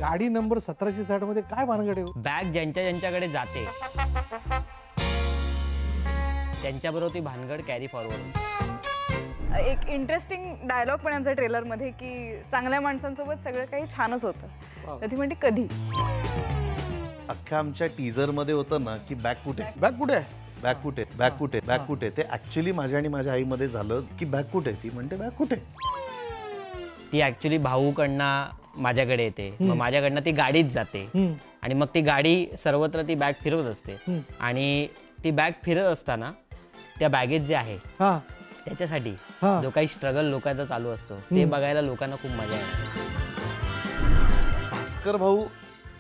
गाडी नंबर 1760 मध्ये काय भानगड आहे? बॅग ज्यांच्याकडे जाते त्यांच्याबरोबर ती भानगड कॅरी फॉरवर्ड. एक इंटरेस्टिंग डायलॉग पण आमच्या ट्रेलर मध्ये की चांगल्या माणसांसोबत सगळं काही छानच होतं. तर ती म्हणते कधी. अख्ख्या आमच्या टीजर मध्ये होतं ना की बॅग कुठे बॅग कुठे आहे? बॅग कुठे बॅग कुठे बॅग कुठे. ते ऍक्च्युली माझ्या आणि माझ्या आईमध्ये झालं की बॅग कुठे. ती म्हणते बॅग कुठे. ती ऍक्च्युली भाऊकडनं माझ्याकडे येते, मग माझ्याकडनं ती गाडीत जाते आणि मग ती गाडी सर्वत्र ती बॅग फिरवत असते आणि ती बॅग फिरत असताना त्या बॅगेत जे आहे त्याच्यासाठी जो काही स्ट्रगल लोकांचा चालू असतो ते बघायला लोकांना खूप मजा येते. भास्कर भाऊ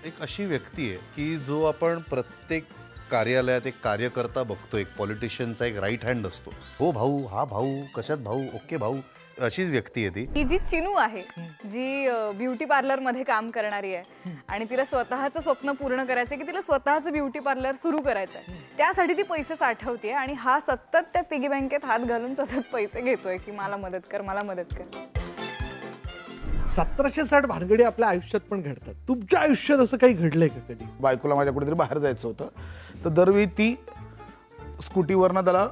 एक अशी व्यक्ती आहे की जो आपण प्रत्येक कार्यालयात एक कार्यकर्ता बघतो, एक पॉलिटिशियनचा एक राईट हँड असतो. हो भाऊ, हा भाऊ, कशात भाऊ, ओके भाऊ, अशीच व्यक्ती आहे ती. ही जी चिनू आहे जी ब्युटी पार्लर मध्ये काम करणारी आहे आणि तिला स्वतःचं स्वप्न पूर्ण करायचंय की तिला स्वतःचं ब्युटी पार्लर सुरू करायचंय. त्यासाठी ती पैसे साठवते आणि हा सतत त्या पिगी बँकेत हात घालून सतत पैसे घेतोय की मला मदत कर, मला मदत कर. 1760 भानगडी आपल्या आयुष्यात पण घडतात. तुमच्या आयुष्यात असं काही घडलंय का कधी? बायकोला माझ्या कुठेतरी बाहेर जायचं होतं, तर दरवेळी ती स्कूटीवरनं त्याला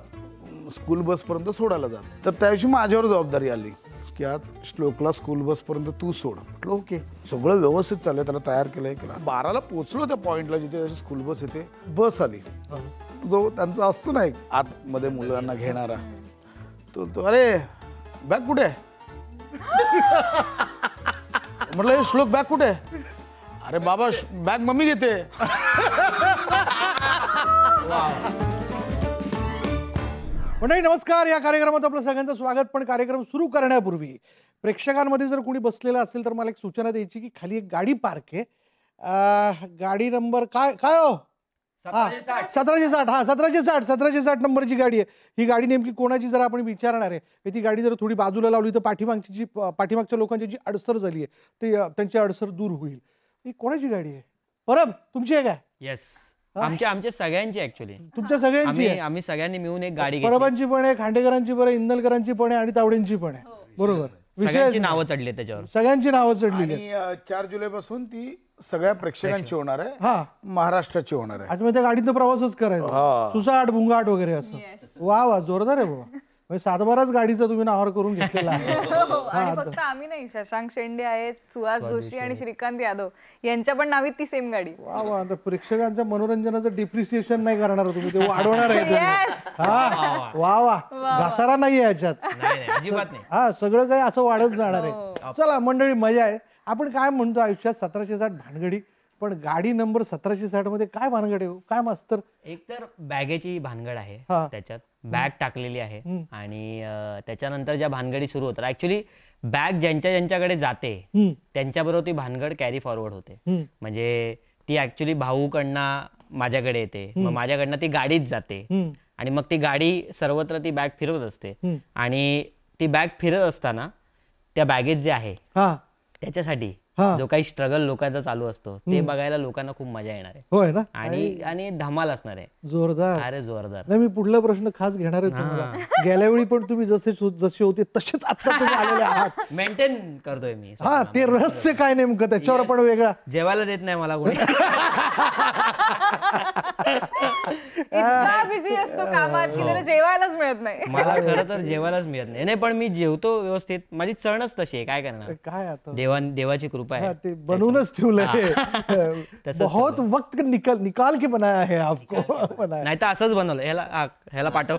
स्कूल बसपर्यंत सोडायला जात. तर त्या दिवशी माझ्यावर जबाबदारी आली की आज श्लोकला स्कूल बसपर्यंत तू सोड. म्हटलं ओके, सगळं व्यवस्थित चाललंय, त्याला तयार केलंय. 12ला पोहोचलो त्या पॉईंटला जिथे स्कूल बस येते. बस आली, जो त्यांचा असतो ना एक आतमध्ये मुलांना घेणारा, तो अरे बॅग कुठे आहे. म्हटलं श्लोक बॅग कुठे आहे. अरे बाबा बॅग मम्मी घेते. मंडळी नमस्कार. या कार्यक्रमात आपलं सगळ्यांचं स्वागत. पण कार्यक्रम सुरू करण्यापूर्वी प्रेक्षकांमध्ये जर कोणी बसलेलं असेल तर मला एक सूचना द्यायची की खाली एक गाडी पार्क आहे. गाडी नंबर काय हो? 1760. हा 1760 नंबरची गाडी आहे. ही गाडी नेमकी कोणाची जरा आपण विचारणार आहे. ती गाडी जर थोडी बाजूला लावली तर पाठीमागच्या लोकांची जी अडसर झाली आहे ते त्यांची अडसर दूर होईल. ही कोणाची गाडी आहे? परब तुमची आहे काय? येस, आमच्या सगळ्यांची ऍक्च्युअली. तुमच्या सगळ्यांची? आम्ही सगळ्यांनी मिळून एक गाडी घेतली. परबांची पण आहे, खांडेकरांची पण आहे, इंदलकरांची पण आहे आणि तावडेंची पण आहे. बरोबर, सगळ्यांची नावं चढली त्याच्यावर. सगळ्यांची नावं चढलेली. आणि 4 जुलैपासून ती सगळ्या प्रेक्षकांची होणार आहे. हा, महाराष्ट्राची होणार आहे. आज मी त्या गाडीतनं प्रवासच करायचा, सुसाट भुंगाट वगैरे असं. वा वा, जोरदार आहे बाबा. सातबाराच गाडीचा तुम्ही नावावर करून घेतलेला आहे. आणि फक्त आम्ही नाही, शशांक शेंडे आहेत, सुहास जोशी आणि श्रीकांत यादव यांच्या पण नावीत ती सेम गाडी. वा वा, प्रेक्षकांच्या मनोरंजनाचं डिप्रिसिएशन नाही करणार तुम्ही, ते वाढवणार आहे तुम्ही. हा वा वा, घसारा नाहीये याच्यात. अजिबात नाही. हा, सगळं काही असं वाढत जाणार आहे. चला मंडळी, मजा आहे. आपण काय म्हणतो आयुष्यात 1760 भानगडी, पण गाडी नंबर 1760 मध्ये काय भानगड आहे? काय मास्तर? एक तर बॅगेची भानगड आहे, त्याच्यात बॅग टाकलेली आहे आणि त्याच्यानंतर ज्या भानगडी सुरू होतात ऍक्च्युली बॅग ज्यांच्याकडे जाते त्यांच्याबरोबर ती भानगड कॅरी फॉरवर्ड होते. म्हणजे ती ऍक्च्युली भाऊकडनं माझ्याकडे येते, मग माझ्याकडनं ती गाडीत जाते आणि मग ती गाडी सर्वत्र ती बॅग फिरवत असते आणि ती बॅग फिरत असताना त्या बॅगेत जे आहे त्याच्यासाठी जो काही स्ट्रगल लोकांचा चालू असतो ते बघायला लोकांना खूप मजा येणार आहे. होय ना. आणि धमाल असणार आहे. जोरदार. अरे जोरदार. नाही, मी पुढला प्रश्न खास घेणार आहे तुम्हाला. गेल्या वेळी पण तुम्ही जसे होते तसेच आता तुम्ही आलेले आहात. मेंटेन करतोय मी. हा, ते रहस्य काय नेमकं त्याच्यावर पण वेगळा. जेवायला देत नाही मला कोणी. इतका बिझी असतो कामात की त्याला जेवायलाच मिळत नाही. मला खरं तर जेवायलाच मिळत नाही. पण मी जेवतो व्यवस्थित. माझी चणच तशी आहे, काय करणार. काय आता देवाची कृपा आहे. ते बनवूनच ठेवलंय. बहुत वक्त निकाल के बनाया है आपको. नाही तर असंच बनवलं. ह्याला पाठव.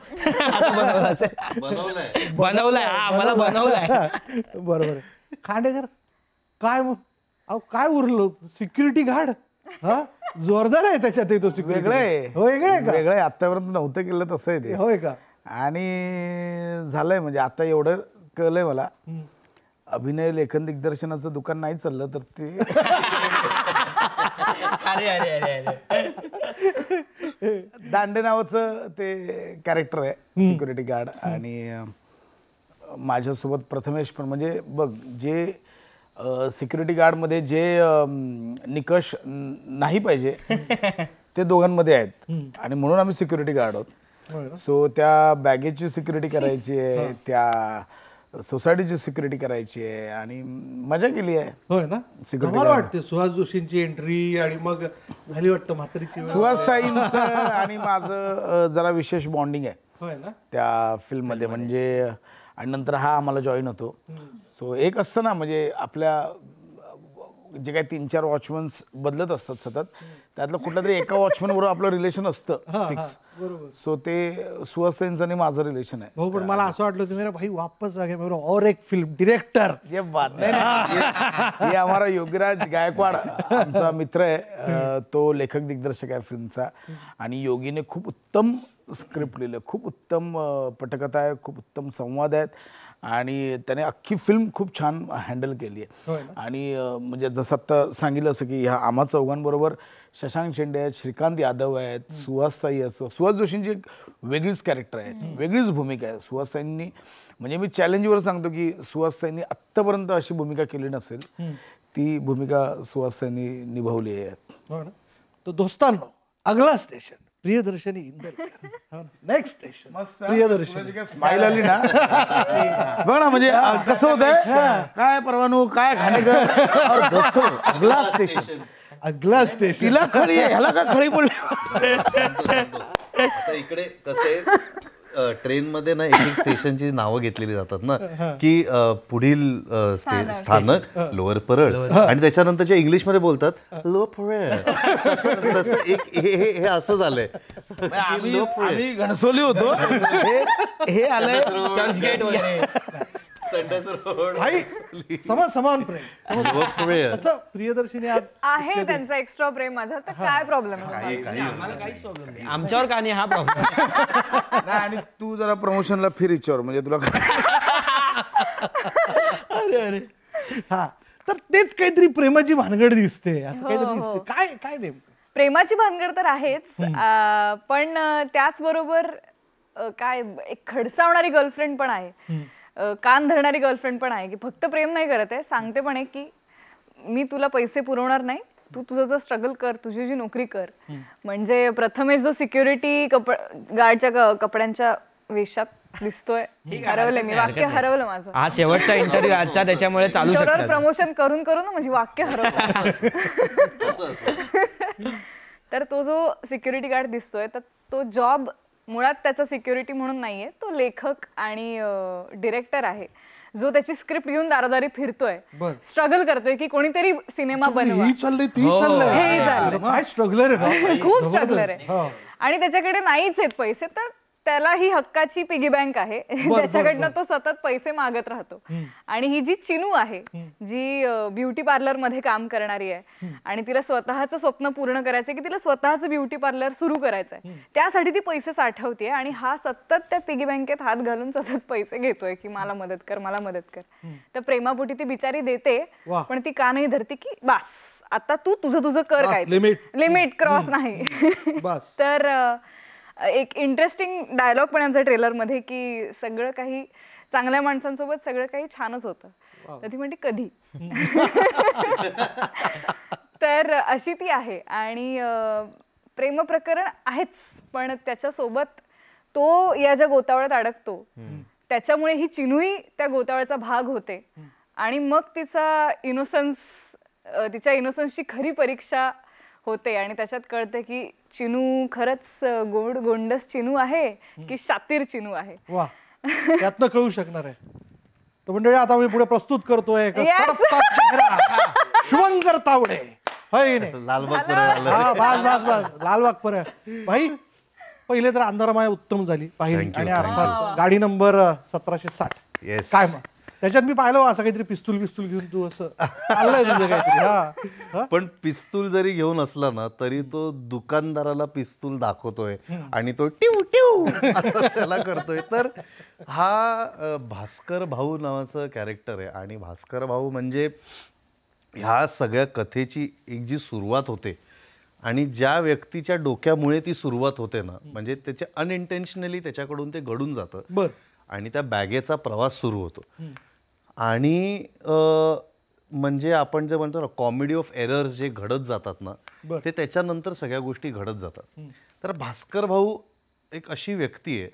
असं बनवलंय. मला बनवलंय. बरोबर. खांडेकर काय काय उरलो? Security guard. हा, जोरदार आहे त्याच्यात. तो वेगळं आहे. वेगळं आहे का? वेगळं आहे. आतापर्यंत नव्हतं केलं तसं आहे ते. होय का? आणि झालंय म्हणजे आता एवढं कळलंय मला, अभिनय लेखन दिग्दर्शनाचं दुकान नाही चाललं तर ते दांडे नावाचं ते कॅरेक्टर आहे, सिक्युरिटी गार्ड. आणि माझ्यासोबत प्रथमेश पण. म्हणजे बघ, जे सिक्युरिटी गार्डमध्ये जे निकष नाही पाहिजे ते दोघांमध्ये आहेत आणि म्हणून आम्ही सिक्युरिटी गार्ड आहोत. सो त्या बॅगेची सिक्युरिटी करायची आहे, त्या सोसायटीची सिक्युरिटी करायची आहे आणि मजा केली आहे. होय ना, मला वाटते सुहास जोशींची एंट्री आणि मग झाली वाटतं म्हातारीची वेळ. सुहासताईंचं आणि माझं जरा विशेष बॉन्डिंग आहे होय ना. त्या फिल्ममध्ये. म्हणजे आणि नंतर हा आम्हाला जॉईन होतो. सो एक असतं ना, म्हणजे आपल्या जे काही 3-4 वॉचमन्स बदलत असतात सतत, त्यातलं कुठल्या तरी एका वॉचमन बरोबर आपलं रिलेशन असतं फिक्स. बरोबर. सो ते सुहासताईंचं आणि माझं रिलेशन आहे. हो, पण मला असं वाटलं की मेरा भाई वापस आ गया मेरा और एक फिल्म डिरेक्टर. ये बात नाही, ये हमारा योगीराज गायकवाड आमचा मित्र आहे. तो लेखक दिग्दर्शक आहे फिल्मचा. आणि योगीने खूप उत्तम स्क्रिप्ट लिहिलं, खूप उत्तम पटकथा आहे, खूप उत्तम संवाद आहेत आणि त्याने अख्खी फिल्म खूप छान हँडल केली आहे. आणि म्हणजे जसं आत्ता सांगितलं असं की ह्या आम्हा चौघांबरोबर शशांक शेंडे आहेत, श्रीकांत यादव आहेत, सुहासताई असो. सुहास जोशींची एक वेगळीच कॅरेक्टर आहे, वेगळीच भूमिका आहे. सुहासताईंनी म्हणजे मी चॅलेंजवर सांगतो की सुहासताईंनी आत्तापर्यंत अशी भूमिका केली नसेल, ती भूमिका सुहासताईंनी निभावली आहे. हो ना. तर दोस्तांनो, अगला station Priyadarshini Indarkar. Next station Priyadarshini. Smile आली ना बघ ना, म्हणजे कसं होतंय, काय परवानू काय खाणेकर और दोस्तों अगला स्टेशन. अगला स्टेशन तिला खरी आहे, ह्याला का खरी पडली. आता इकडे कसं आहे, ट्रेन मध्ये ना एक एक स्टेशनची नावं घेतलेली जातात ना, की पुढील स्थानक लोअर परळ आणि त्याच्यानंतर इंग्लिश मध्ये बोलतात लोअर परळ. तसं एक हे असं झालंय. आम्ही घणसोली होतो, हे आलंय चर्चगेट वगैरे. भाई समान प्रेम असं प्रियदर्शनी आज आहे त्यांचा एक्स्ट्रा प्रेम माझ्यावर, तर काय प्रॉब्लेम आहे? आमच्यावर का नाही हा प्रॉब्लेम. नाही, आणि तू जरा प्रमोशनला फिर इच्छावर, म्हणजे तुला अरे हा, तर तेच काहीतरी प्रेमाची भानगड दिसते, असं काहीतरी दिसते. काय काय नेमकं? प्रेमाची भानगड तर आहेच, पण त्याचबरोबर काय एक खडसावणारी गर्लफ्रेंड पण आहे, कान धरणारी गर्लफ्रेंड पण आहे, की फक्त प्रेम नाही करत आहे, सांगते पण आहे की मी तुला पैसे पुरवणार नाही, तू तुझं जो स्ट्रगल कर, तुझी जी नोकरी कर. म्हणजे प्रथमेश जो सिक्युरिटी गार्डच्या कपड्यांच्या वेशात दिसतोय, हरवलंय मी, वाक्य हरवलं माझं. हा शेवटचा इंटरव्ह्यू आजचा, त्याच्यामुळे चालू शकतो. प्रमोशन करून करून म्हणजे वाक्य हरवलं. तर तो जो सिक्युरिटी गार्ड दिसतोय, तर तो जॉब मुळात त्याचा सिक्युरिटी म्हणून नाहीये, तो लेखक आणि डिरेक्टर आहे, जो त्याची स्क्रिप्ट घेऊन दारोदारी फिरतोय, स्ट्रगल करतोय की कोणीतरी सिनेमा बनवा. काय स्ट्रगलर आहे, खूप स्ट्रगलर आहे. आणि त्याच्याकडे नाहीच आहेत पैसे, तर त्याला ही हक्काची पिगी बँक आहे, त्याच्याकडनं तो सतत पैसे मागत राहतो. आणि ही जी चिनू आहे, जी ब्युटी पार्लर मध्ये काम करणारी आहे आणि तिला स्वतःचं स्वप्न पूर्ण करायचंय की तिला स्वतःचं ब्युटी पार्लर सुरू करायचंय, त्यासाठी ती पैसे साठवते. आणि हा सतत त्या पिगी बँकेत हात घालून सतत पैसे घेतोय की मला मदत कर, मला मदत कर. तर प्रेमापोटी ती बिचारी देते, पण ती का नाही धरते की बास आता तू तुझं कर, काय लिमिट क्रॉस नाही. तर एक इंटरेस्टिंग डायलॉग पण आमच्या ट्रेलर मध्ये, की सगळं काही चांगल्या माणसांसोबत सगळं काही छानच होतं, तर ती म्हणते कधी. तर अशी ती आहे. आणि प्रेम प्रकरण आहेच, पण त्याच्यासोबत तो या ज्या गोतावळ्यात अडकतो, त्याच्यामुळे ही चिनूही त्या गोतावळ्याचा भाग होते. आणि मग तिचा तिच्या इनोसन्सची खरी परीक्षा होते आणि त्याच्यात कळते की चिनू खरंच गोंडस चिनू आहे की शातीर चिनू आहे. वा, त्यातनं कळू शकणार आहे. तर मंडळी, आता मी पुढे प्रस्तुत करतोय शुभंकर तावडे. लालबाग लालबाग परळ. भाई, पहिले तर अंधारामाया उत्तम झाली पाहिली, आणि अर्थात गाडी नंबर 1760. काय मग त्याच्यात मी पाहिलं असं काहीतरी पिस्तूल घेऊन तू असं चाललंय तुझं काहीतरी. पण पिस्तूल जरी घेऊन असला ना, तरी तो दुकानदाराला पिस्तूल दाखवतोय आणि तो टिव टिव असं त्याला करतोय. तर हा भास्कर भाऊ नावाचं कॅरेक्टर आहे. आणि भास्कर भाऊ म्हणजे ह्या सगळ्या कथेची एक जी सुरुवात होते आणि ज्या व्यक्तीच्या डोक्यामुळे ती सुरुवात होते ना, म्हणजे त्याच्या अनइंटेन्शनली त्याच्याकडून ते घडून जातं आणि त्या बॅगेचा प्रवास सुरू होतो. आणि म्हणजे आपण जे म्हणतो ना, कॉमेडी ऑफ एरर्स जे घडत जातात ना, ते त्याच्यानंतर सगळ्या गोष्टी घडत जातात. तर भास्कर भाऊ एक अशी व्यक्ती आहे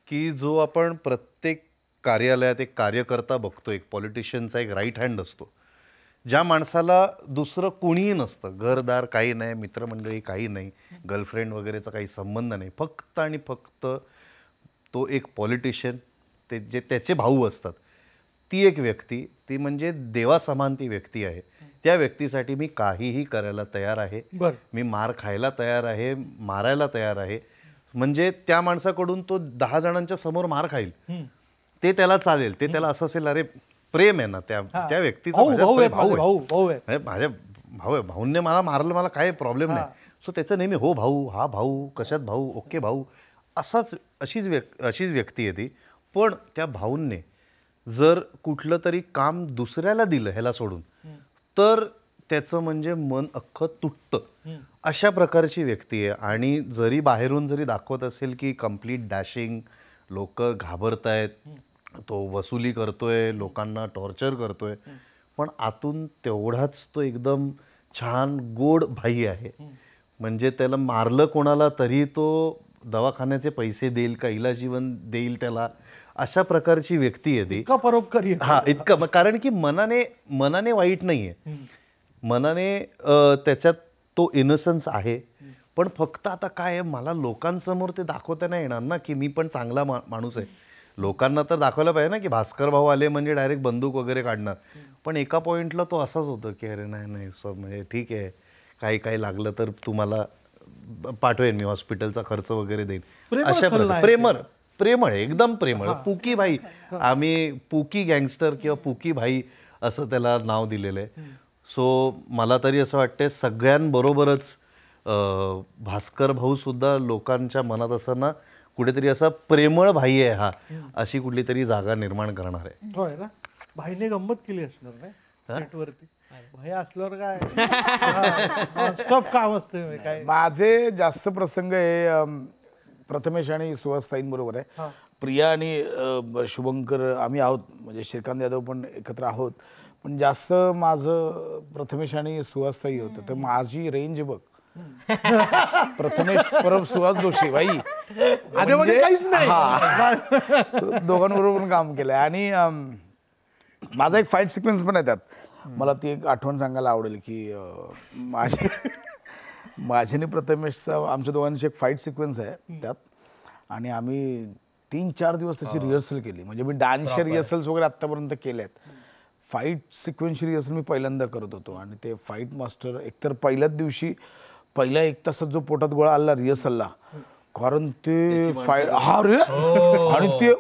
की जो आपण प्रत्येक कार्यालयात एक कार्यकर्ता बघतो, एक पॉलिटिशियनचा एक राईट हँड असतो, ज्या माणसाला दुसरं कोणीही नसतं, घरदार काही नाही, मित्रमंडळी काही नाही, गर्लफ्रेंड वगैरेचा काही संबंध नाही, फक्त आणि फक्त तो एक पॉलिटिशियन, ते जे त्याचे भाऊ असतात, ती एक व्यक्ती, ती म्हणजे देवासमान ती व्यक्ती आहे. त्या व्यक्तीसाठी मी काहीही करायला तयार आहे, मी मार खायला तयार आहे, मारायला तयार आहे. म्हणजे त्या माणसाकडून तो 10 जणांच्या समोर मार खाईल, ते त्याला चालेल, ते त्याला असं असेल, अरे प्रेम आहे ना त्या व्यक्तीचं, माझ्या भाऊने मला मारलं, मला काय प्रॉब्लेम नाही. सो त्याचं नेहमी हो भाऊ, हा भाऊ, कशात भाऊ, ओके भाऊ, अशीच व्यक्ती आहे ती. पण त्या भाऊंनी जर कुठलं तरी काम दुसऱ्याला दिलं ह्याला सोडून, तर त्याचं म्हणजे मन अख्खं तुटतं. अशा प्रकारची व्यक्ती आहे. आणि जरी बाहेरून जरी दाखवत असेल की कम्प्लीट डॅशिंग, लोक घाबरतायत, तो वसुली करतोय, लोकांना टॉर्चर करतोय, पण आतून तेवढाच तो एकदम छान गोड भाई आहे. म्हणजे त्याला मारलं कोणाला तरी तो दवाखान्याचे पैसे देईल का इलाजीवन देईल त्याला, अशा प्रकारची व्यक्ती आहे ती. परोपकारी. हा, इतकं. कारण की मनाने वाईट नाहीये, मनाने त्याच्यात तो इनोसन्स आहे. पण फक्त आता काय आहे, मला लोकांसमोर ते दाखवता नाही येणार ना की मी पण चांगला माणूस आहे. लोकांना तर दाखवलं पाहिजे ना की भास्कर भाऊ आले म्हणजे डायरेक्ट बंदूक वगैरे काढणार. पण एका पॉईंटला तो असाच होतो की अरे नाही म्हणजे ठीक आहे, काही लागलं तर तुम्हाला पाठवेन मी, हॉस्पिटलचा खर्च वगैरे देईन. अशा प्रेमळ आहे, एकदम प्रेमळ. पुकी भाई, आम्ही पुकी गँगस्टर किंवा पुकी भाई असं त्याला नाव दिलेलं आहे. सो मला तरी असं वाटतं सगळ्यांबरोबरच भास्कर भाऊ सुद्धा लोकांच्या मनात असं ना कुठेतरी असा प्रेमळ भाई आहे हा, अशी कुठली तरी जागा निर्माण करणार आहे. होय ना, भाईने गंमत केली असणार नाही सेटवरती. भाई असल्यावर काय स्टॉप काम असतं काय. माझे जास्त प्रसंग हे प्रथमेश आणि सुहासताईंबरोबर आहे. प्रिया आणि शुभंकर आम्ही आहोत, म्हणजे श्रीकांत यादव पण एकत्र आहोत, पण जास्त माझं प्रथमेश आणि सुहासताई होतं. तर माझी रेंज बघ, प्रथमेश परब सुहास जोशी भाई, आधी काहीच नाही, दोघांबरोबर पण काम केलंय. आणि माझा एक फाईट सिक्वेन्स पण आहे त्यात, मला ती एक आठवण सांगायला आवडेल की माझ्याने प्रथमेशचा आमच्या दोघांची एक फाईट सिक्वेन्स आहे त्यात. आणि आम्ही 3-4 दिवस त्याची रिहर्सल केली. म्हणजे मी डान्सच्या रिहर्सल्स वगैरे आत्तापर्यंत केल्या आहेत. फाईट सिक्वेन्सची रिहर्सल मी पहिल्यांदा करत होतो. आणि ते फाईट मास्टर एकतर पहिल्याच दिवशी पहिल्या 1 तासात जो पोटात गोळा आला रिहर्सलला, कारण ते फाईट रे, आणि ते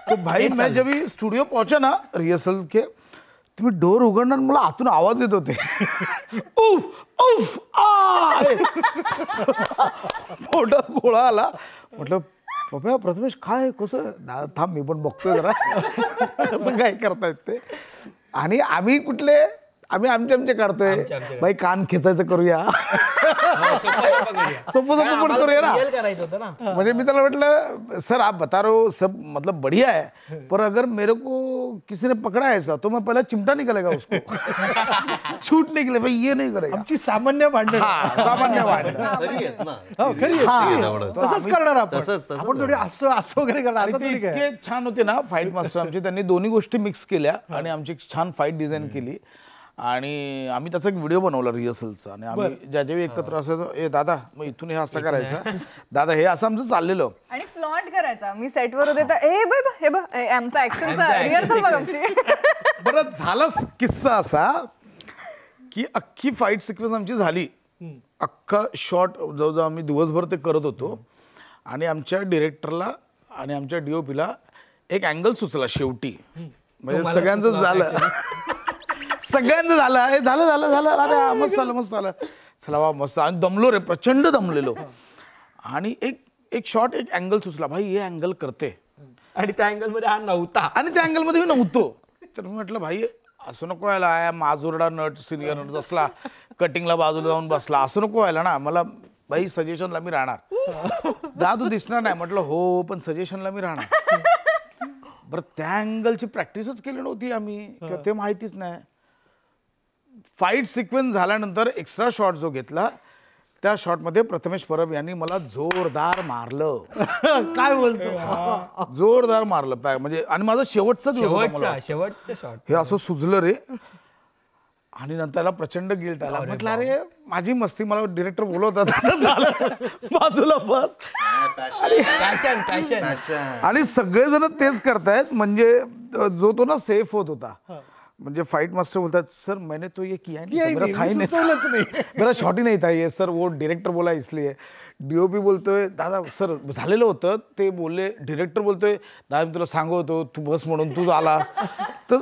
तो भाई मैं जब स्टुडिओ पहुंचा ना रिहर्सल के, तुम्ही डोर उघडणार, मला आतून आवाज येत होते, पोटात गोळा आला. म्हटलं पप्पा प्रथमेश काय कसं, थांब मी पण बघतोय जरा कसं काय करतायत ते. आणि आम्ही आमचे काढतोय, बाई कान खेचायचं करूया, सोपं पण करूया ना. म्हणजे मी त्याला म्हटलं सर आप बता रहे हो सब मतलब बढ़िया है, पर अगर मेरे को किसी ने पकड़ा ऐसा तो मैं पहला चिमटा निकलेगा उसको, छूट निकले भाई, ये नहीं करेगा. आमची सामान्य भांडण, तसंच करणार आपण थोडी असं वगैरे करणार. इतके छान होते ना फाईट मास्टर आमचे, त्यांनी दोन्ही गोष्टी मिक्स केल्या आणि आमची छान फाईट डिझाईन केली. आणि आम्ही त्याचा एक व्हिडिओ बनवला रिहर्सलचा. आणि आम्ही ज्यावेळी एकत्र असायचो, ए दादा मग इथून हे असं करायचं, दादा हे असं आमचं चाललेलं. आणि फ्लॉन्ट करायचा. मी सेटवर होते तर हे बघ आमचा ऍक्शनचा रिहर्सल बघ आमची. बरं झाला किस्सा असा की अख्खी फाईट सिक्वेन्स आमची झाली, अख्खा शॉट जवळजवळ आम्ही दिवसभर ते करत होतो. आणि आमच्या डिरेक्टरला आणि आमच्या DOPला एक अँगल सुचला शेवटी, म्हणजे सगळ्यांचं झालं, झालं, अरे मस्त झालं, चला वा मस्त. आणि दमलो रे, प्रचंड दमलेलो. आणि एक शॉट, एक अँगल सुचला, भाई हे अँगल करते, आणि त्या अँगल मध्ये हा नव्हता, आणि त्या अँगल मध्ये मी नव्हतो. तर मी म्हटलं भाई असं नको व्हायला, माजुरडा नट सिनियर नट असला कटिंगला बाजूला जाऊन बसला, असं नको व्हायला ना. मला भाई सजेशनला मी राहणार, दादू दिसणार नाही. म्हटलं हो, पण सजेशनला मी राहणार. बरं त्या अँगलची प्रॅक्टिसच केली नव्हती आम्ही, किंवा ते माहितीच नाही. फाईट सिक्वेन्स झाल्यानंतर एक्स्ट्रा शॉट जो घेतला त्या शॉटमध्ये प्रथमेश परब यांनी मला जोरदार मारलं. काय बोलतो? जोरदार मारलं म्हणजे, आणि माझं शेवटचं शेवटचा शॉट हे असं सुजलं रे. आणि नंतर त्याला प्रचंड गिल्ट आला. म्हटलं अरे माझी मस्ती, मला डिरेक्टर बोलवतात, झालं बाजूला बस. आणि सगळेजण तेच करतायत. म्हणजे जो तो ना सेफ होत होता, म्हणजे फाइट मास्टर बोलतात सर मैंने तो ये किया नहीं, मेरा शॉट ही नहीं था ये सर, वो डायरेक्टर बोला इसलिए. डीओपी बोलतोय दादा सर झालेलं होतं ते, बोलले डायरेक्टर बोलतोय दादा मी तुला सांगत होतो तू बस म्हणून तू आलास. तर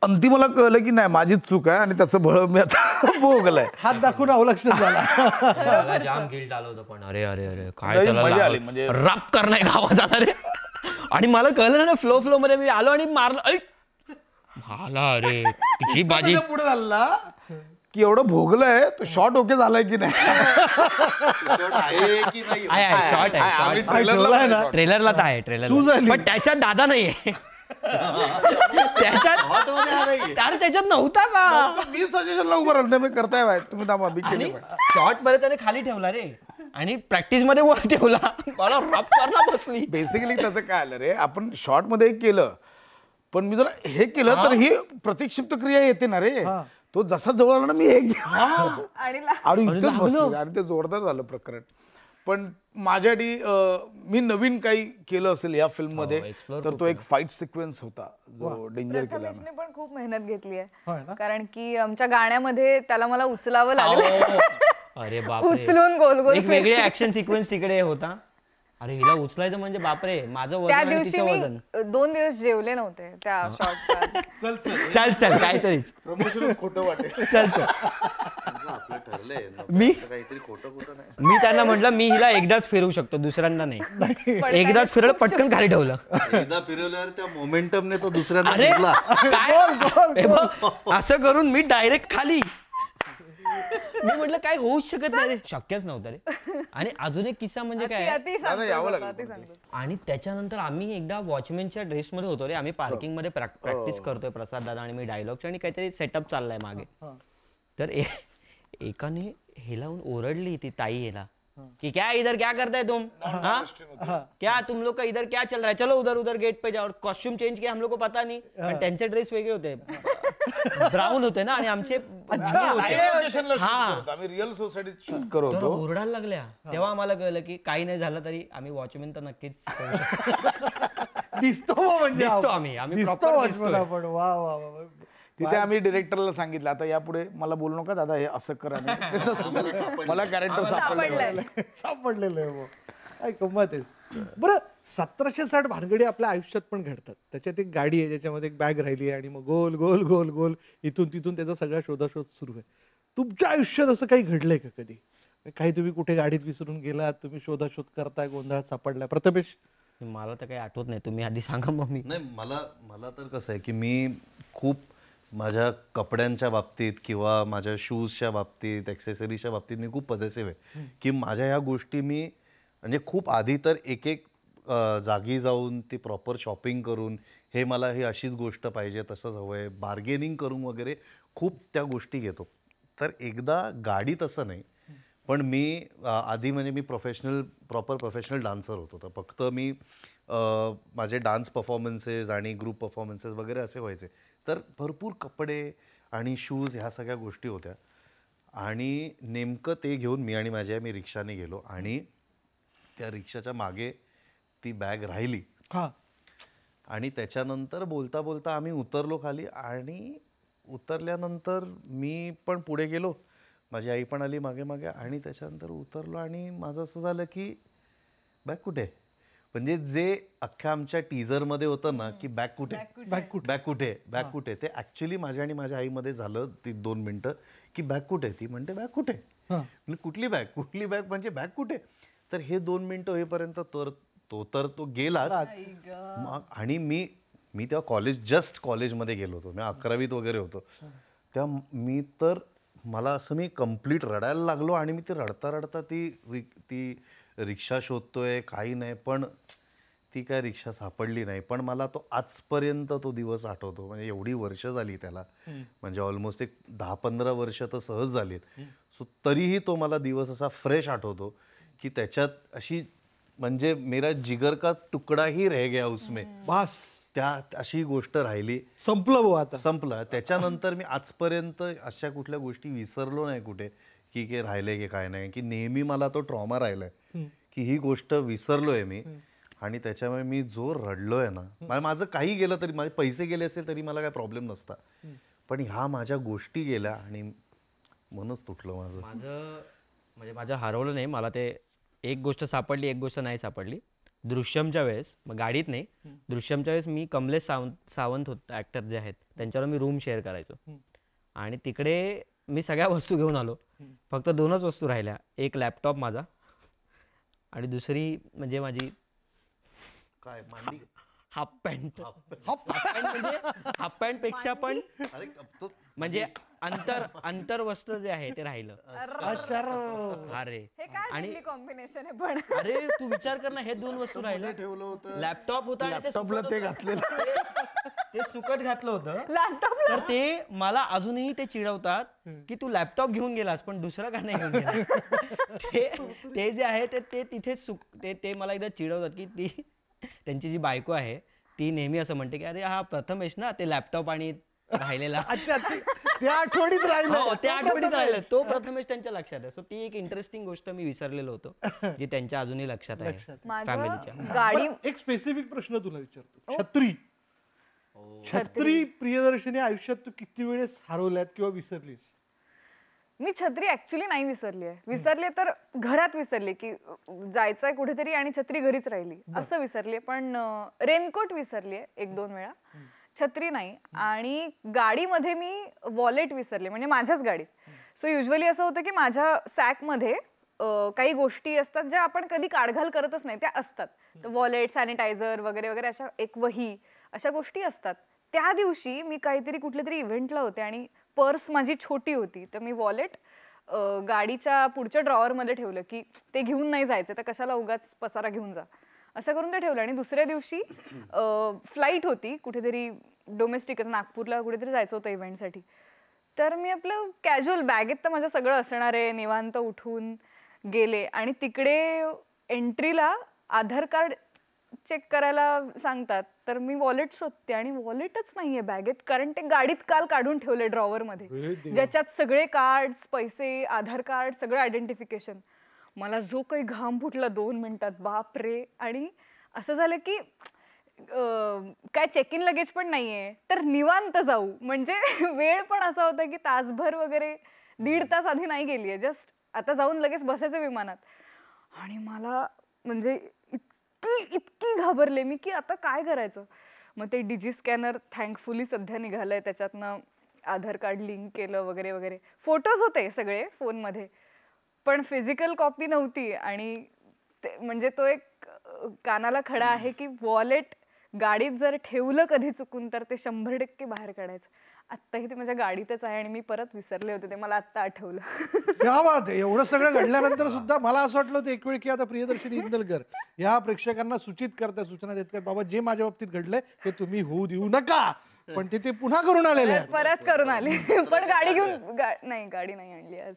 अंतिम मला कळलं की नाही माझीच चूक आहे आणि त्याचं बळ मी आता भोगलंय. हात दाखवून अवलक्षण झाला. मला जाम गिल्ट आलं होतं पण अरे अरे अरे काय म्हणजे रॅप करणं गावात जाणार रे. आणि मला कळलं ना फ्लो मध्ये मी आलो आणि मारलं मला. अरे ही बाजी पुढे झाला की एवढं भोगलंय तो शॉट ओके झालाय की नाही. शॉट आहे ट्रेलरला तर आहे ट्रेलर, पण त्याच्यात दादा नाहीये. त्याच्यात नव्हताच. मी सजेशनला उभं राहिलो मी करताय बाय तुम्ही दाबा मी केले. शॉट मध्ये त्याने खाली ठेवला रे आणि प्रॅक्टिस मध्ये वर ठेवला. मला रॅप करणं बसली. बेसिकली त्याचं काय आलं रे, आपण शॉट मध्ये केलं पण मी जर हे केलं तर ही प्रतिक्षिप्त क्रिया येते ना रे. तो जसा जवळ आला ना मी एक आणि ते जोरदार झालं प्रकरण. पण माझ्यासाठी मी नवीन काही केलं असेल या फिल्म मध्ये तर तो एक फाईट सिक्वेन्स होता जो डेंजर केला. प्रथमेशने पण खूप मेहनत घेतली आहे, कारण की आमच्या गाण्यामध्ये त्याला मला उचलावं लागलं. अरे बाप, उचलून गोल गोल एक वेगळे ऍक्शन सिक्वेन्स तिकडे होता. अरे हिला उचलायचं म्हणजे बापरे, माझं वजन त्या आणि दिवशी तिचं मी वजन. 2 दिवस जेवले नव्हते त्या शॉटच्या. चल काहीतरीच प्रमोशन खोटं वाटेल. चल मी त्यांना म्हटलं मी हिला एकदाच फिरवू शकतो दुसऱ्यांदा नाही. एकदाच फिरवलं पटकन खाली ठेवलं. एकदा फिरवल्यावर त्या मोमेंटमने तो दुसऱ्यांदा अरे फिरला. काय असं करून मी डायरेक्ट खाली. मी म्हटलं काय होऊच शकत नाही रे, शक्यच नव्हतं रे. आणि अजून एक किस्सा म्हणजे काय, आणि त्याच्यानंतर आम्ही एकदा वॉचमॅनच्या ड्रेसमध्ये होतो रे. आम्ही पार्किंग मध्ये प्रॅक्टिस करतोय प्रसाद दादा आणि मी डायलॉगच्या, आणि काहीतरी सेटअप चाललाय मागे. तर एकाने हे लावून ओरडली ती ताई हेला कि क्या इधर क्या करता है तुम, क्या तुम लोग का इधर क्या चल रहा है, चलो उधर उधर गेट पे जाओ. कॉस्ट्यूम चेंज किया हम लोग को पता नहीं. पण त्यांचे ड्रेस वेगळे होते, ब्राऊन होते ना, आणि आमचे रिअल सोसायटीत शूट करत होतो. ओरडायला लागल्या. तेव्हा आम्हाला कळलं की काही नाही झालं तरी आम्ही वॉचमॅन तर नक्कीच दिसतो म्हणजे आम्ही आपण. वा वा वा. तिथे आम्ही डिरेक्टरला सांगितलं आता यापुढे मला बोलू नका दादा हे असं करा. मला कॅरेक्टर सापडलेलं आहे. काय गंमत आहे. बरं 1760 भानगडी आपल्या आयुष्यात पण घडतात. त्याच्यात एक गाडी आहे ज्याच्यामध्ये एक बॅग राहिली आहे आणि मग गोल गोल गोल गोल इथून तिथून त्याचा सगळा शोधाशोध सुरू आहे. तुमच्या आयुष्यात असं काही घडलंय का कधी? काही तुम्ही कुठे गाडीत विसरून गेलात, तुम्ही शोधाशोध करताय, गोंधळात सापडलाय? प्रथमेश मला तर काही आठवत नाही, तुम्ही आधी सांगा मग मी. नाही मला तर कसं आहे की मी खूप माझ्या कपड्यांच्या बाबतीत किंवा माझ्या शूजच्या बाबतीत ॲक्सेसरीजच्या बाबतीत मी खूप पॉझिटिव्ह आहे की माझ्या ह्या गोष्टी मी म्हणजे खूप आधी तर एक जागी जाऊन ती प्रॉपर शॉपिंग करून हे मला ही अशीच गोष्ट पाहिजे तसंच हवं आहे बार्गेनिंग करून वगैरे खूप त्या गोष्टी घेतो. तर एकदा गाडी तसं नाही, पण मी आधी म्हणजे मी प्रॉपर प्रोफेशनल डान्सर होतो. तर फक्त मी माझे डान्स परफॉर्मन्सेस आणि ग्रुप परफॉर्मन्सेस वगैरे असे व्हायचे. तर भरपूर कपडे आणि शूज ह्या सगळ्या गोष्टी होत्या. आणि नेमकं ते घेऊन मी रिक्षाने गेलो आणि त्या रिक्षाच्या मागे ती बॅग राहिली. आणि त्याच्यानंतर बोलता बोलता आम्ही उतरलो खाली आणि उतरल्यानंतर मी पण पुढे गेलो, माझी आई पण आली मागे मागे आणि त्याच्यानंतर उतरलो आणि माझं असं झालं की बॅग कुठे. म्हणजे जे अख्ख्या आमच्या टीजरमध्ये होतं ना की बॅग कुठे ते ॲक्च्युली माझ्या आणि माझ्या आईमध्ये झालं ती 2 मिनटं की बॅग कुठे. ती म्हणते बॅग कुठे, कुठली बॅग म्हणजे बॅग कुठे. तर हे 2 मिनटं होईपर्यंत तो गेलाच. आणि मी तेव्हा जस्ट कॉलेजमध्ये गेलो होतो, मी 11वीत वगैरे होतो. तेव्हा मला असं मी कम्प्लीट रडायला लागलो आणि मी ते रडता ती रिक्षा शोधतोय काही नाही. पण ती काय रिक्षा सापडली नाही. पण मला तो आजपर्यंत तो दिवस आठवतो. म्हणजे एवढी वर्ष झाली त्याला, म्हणजे ऑलमोस्ट एक 10-15 वर्ष तर सहज झालीत. सो तरीही तो मला दिवस असा फ्रेश आठवतो की त्याच्यात अशी म्हणजे मेरा जिगर का तुकडा ही रह गया उसमें, बस त्या अशी गोष्ट राहिली. संपलं भाऊ आता. संपलं. त्याच्यानंतर मी आजपर्यंत अशा कुठल्या गोष्टी विसरलो नाही कुठे की राहिले की काय नाही, की नेहमी मला तो ट्रॉमा राहिलाय की ही गोष्ट विसरलोय मी. आणि त्याच्यामुळे मी जो रडलोय ना, माझं काही गेलं तरी, माझे पैसे गेले असेल तरी मला काय प्रॉब्लेम नसता, पण ह्या माझ्या गोष्टी गेल्या आणि मनच तुटलं माझं. म्हणजे माझं हरवलं नाही, मला ते एक गोष्ट सापडली, एक गोष्ट नाही सापडली. दृश्यमच्या वेळेस, मग गाडीत नाही, दृश्यमच्या वेळेस मी कमलेश सावंत होत ॲक्टर जे आहेत त्यांच्यावर मी रूम शेअर करायचो. आणि तिकडे मी सगळ्या वस्तू घेऊन आलो, फक्त 2च वस्तू राहिल्या. एक लॅपटॉप माझा आणि दुसरी म्हणजे माझी काय मांडी, हाफ पॅन्ट. म्हणजे हाफ पॅन्ट पेक्षा पण अरे तो म्हणजे अंतर वस्त्र जे आहे ते राहिलं. अरे हे काय कॉम्बिनेशन आहे पण. अरे तू विचार कर ना, हे 2 वस्तू राहिलं. ठेवलं होतं लॅपटॉप होता आणि ते घातलेलं, ते सुकट घातलं होतं. लॅपटॉप तर ते मला अजूनही ते चिडवतात की तू लॅपटॉप घेऊन गेलास पण दुसरं का नाही घेऊन गेला. ते जे आहे ते तिथेच ते मला एकदा चिडवतात की ती त्यांची जी बायको आहे ती नेहमी असं म्हणते की अरे हा प्रथमेश ना, ते लॅपटॉप आणि राहिलेला. अच्छा, त्या आठवणीत राहिलं. हो, त्या आठवणीत राहिलं. तो प्रथमेश त्यांच्या लक्षात आहे. सो ती एक इंटरेस्टिंग गोष्ट मी विसरलेलो होतो जी त्यांच्या अजूनही लक्षात आहे फॅमिलीच्या. गाडी पण एक स्पेसिफिक प्रश्न तुला विचारतो. छत्री प्रियदर्शनी आयुष्यात तू किती वेळेस हरवल्यात किंवा विसरलीस? मी छत्री ऍक्च्युली नाही विसरली आहे. विसरले तर घरात विसरले की जायचंय कुठेतरी आणि छत्री घरीच राहिली असं विसरले. पण रेनकोट विसरली आहे 1-2 वेळा, छत्री नाही. आणि गाडीमध्ये मी वॉलेट विसरले, म्हणजे माझ्याच गाडीत. सो युजली असं होतं की माझ्या सॅकमध्ये काही गोष्टी असतात ज्या आपण कधी काढघाल करतच नाही, त्या असतात. तर वॉलेट, सॅनिटायझर वगैरे वगैरे, अशा एक वही, अशा गोष्टी असतात. त्या दिवशी मी काहीतरी कुठल्या तरी इव्हेंटला होते आणि पर्स माझी छोटी होती, तर मी वॉलेट गाडीच्या पुढच्या ड्रॉवरमध्ये ठेवलं की ते घेऊन नाही जायचं, तर कशाला उगाच पसारा घेऊन जा, असं करून ते ठेवलं. आणि दुसऱ्या दिवशी फ्लाईट होती कुठेतरी डोमेस्टिकच, नागपूरला कुठेतरी जायचं होतं इव्हेंटसाठी. तर मी आपलं कॅज्युअल बॅगेत तर माझं सगळं असणार आहे, निवांत उठून गेले आणि तिकडे एंट्रीला आधार कार्ड चेक करायला सांगतात. तर मी वॉलेट शोधते आणि वॉलेटच नाहीये बॅगेत, कारण ते गाडीत काल काढून ठेवले ड्रॉवरमध्ये, ज्याच्यात सगळे कार्ड्स, पैसे, आधार कार्ड, सगळं आयडेंटिफिकेशन. मला जो काही घाम फुटला 2 मिनिटात, बाप रे. आणि असं झालं की काय चेक इन लगेज पण नाहीये, तर निवांत जाऊ. म्हणजे वेळ पण असा होता की तासभर वगैरे, 1.5 तास आधी नाही गेलीये, जस्ट आता जाऊन लगेच बसायचं विमानात. आणि मला म्हणजे इतकी घाबरले मी की आता काय करायचं. मग ते डिजी स्कॅनर थँकफुली सध्या निघालंय, त्याच्यातनं आधार कार्ड लिंक केलं वगैरे वगैरे. फोटोज होते सगळे फोनमध्ये, पण फिजिकल कॉपी नव्हती. आणि म्हणजे तो एक कानाला खडा आहे की वॉलेट गाडीत जर ठेवलं कधी चुकून तर ते 100% बाहेर काढायचं. आत्ताही ते माझ्या गाडीतच आहे आणि मी परत विसरले होते, ते मला आत्ता आठवलं. क्या बात आहे. एवढं सगळं घडल्यानंतर सुद्धा मला असं वाटलं होतं एक वेळ की आता प्रियदर्शनी इंदलकर ह्या प्रेक्षकांना सूचित करतात, सूचना देत, बाबा जे माझ्या बाबतीत घडलंय ते तुम्ही होऊ देऊ नका. पण ते पुन्हा करून आलेले आहेत. परत करून आले. पण गाडी घेऊन नाही, गाडी नाही आणली आज.